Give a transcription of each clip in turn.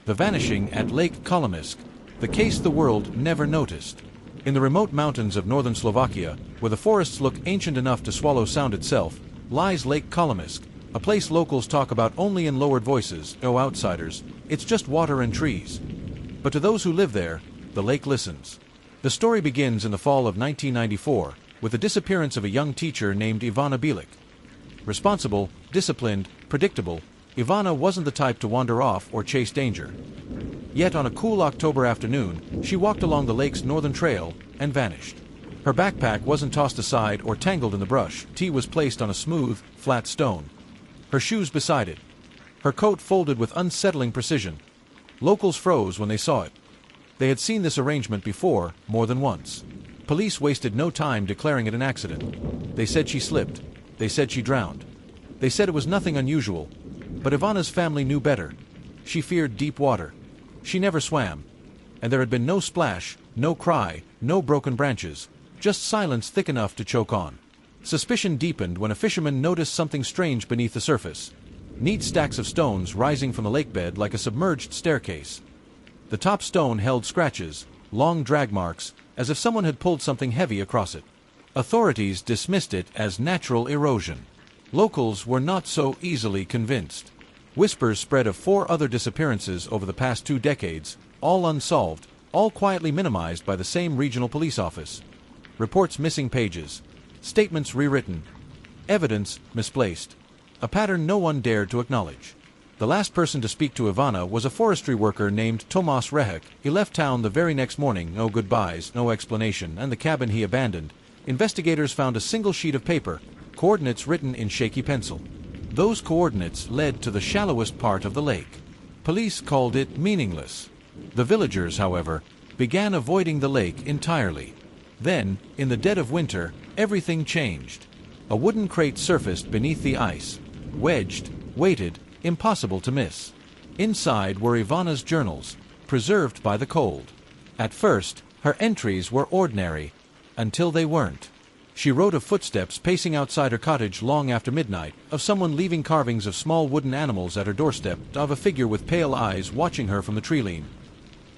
The vanishing at Lake Kolomisk, the case the world never noticed. In the remote mountains of northern Slovakia, where the forests look ancient enough to swallow sound itself, lies Lake Kolomisk, a place locals talk about only in lowered voices. No outsiders, it's just water and trees. But to those who live there, the lake listens. The story begins in the fall of 1994, with the disappearance of a young teacher named Ivana Bilic. Responsible, disciplined, predictable, Ivana wasn't the type to wander off or chase danger. Yet on a cool October afternoon, she walked along the lake's northern trail and vanished. Her backpack wasn't tossed aside or tangled in the brush. Tea was placed on a smooth, flat stone. Her shoes beside it. Her coat folded with unsettling precision. Locals froze when they saw it. They had seen this arrangement before, more than once. Police wasted no time declaring it an accident. They said she slipped. They said she drowned. They said it was nothing unusual. But Ivana's family knew better. She feared deep water. She never swam. And there had been no splash, no cry, no broken branches, just silence thick enough to choke on. Suspicion deepened when a fisherman noticed something strange beneath the surface. Neat stacks of stones rising from the lake bed like a submerged staircase. The top stone held scratches, long drag marks, as if someone had pulled something heavy across it. Authorities dismissed it as natural erosion. Locals were not so easily convinced. Whispers spread of 4 other disappearances over the past 2 decades, all unsolved, all quietly minimized by the same regional police office. Reports missing pages. Statements rewritten. Evidence misplaced. A pattern no one dared to acknowledge. The last person to speak to Ivana was a forestry worker named Tomas Rehek. He left town the very next morning, no goodbyes, no explanation, and the cabin he abandoned. Investigators found a single sheet of paper, coordinates written in shaky pencil. Those coordinates led to the shallowest part of the lake. Police called it meaningless. The villagers, however, began avoiding the lake entirely. Then, in the dead of winter, everything changed. A wooden crate surfaced beneath the ice, wedged, weighted, impossible to miss. Inside were Ivana's journals, preserved by the cold. At first, her entries were ordinary, until they weren't. She wrote of footsteps pacing outside her cottage long after midnight, of someone leaving carvings of small wooden animals at her doorstep, of a figure with pale eyes watching her from the tree lean.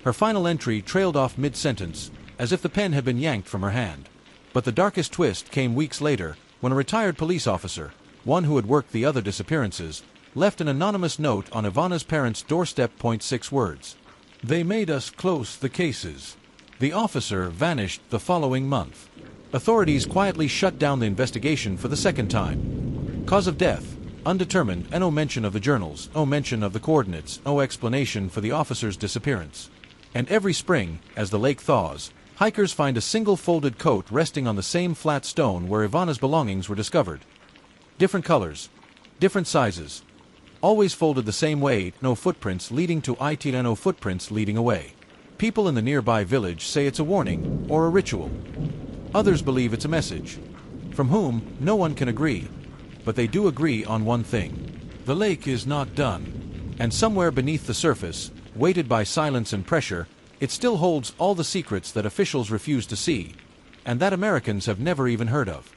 Her final entry trailed off mid-sentence, as if the pen had been yanked from her hand. But the darkest twist came weeks later, when a retired police officer, one who had worked the other disappearances, left an anonymous note on Ivana's parents' doorstep. 6 words. They made us close the cases. The officer vanished the following month. Authorities quietly shut down the investigation for the second time. Cause of death, undetermined, and no mention of the journals, no mention of the coordinates, no explanation for the officer's disappearance. And every spring, as the lake thaws, hikers find a single folded coat resting on the same flat stone where Ivana's belongings were discovered. Different colors, different sizes, always folded the same way, no footprints leading to it and no footprints leading away. People in the nearby village say it's a warning or a ritual. Others believe it's a message, from whom no one can agree. But they do agree on one thing. The lake is not done. And somewhere beneath the surface, weighted by silence and pressure, it still holds all the secrets that officials refuse to see, and that Americans have never even heard of.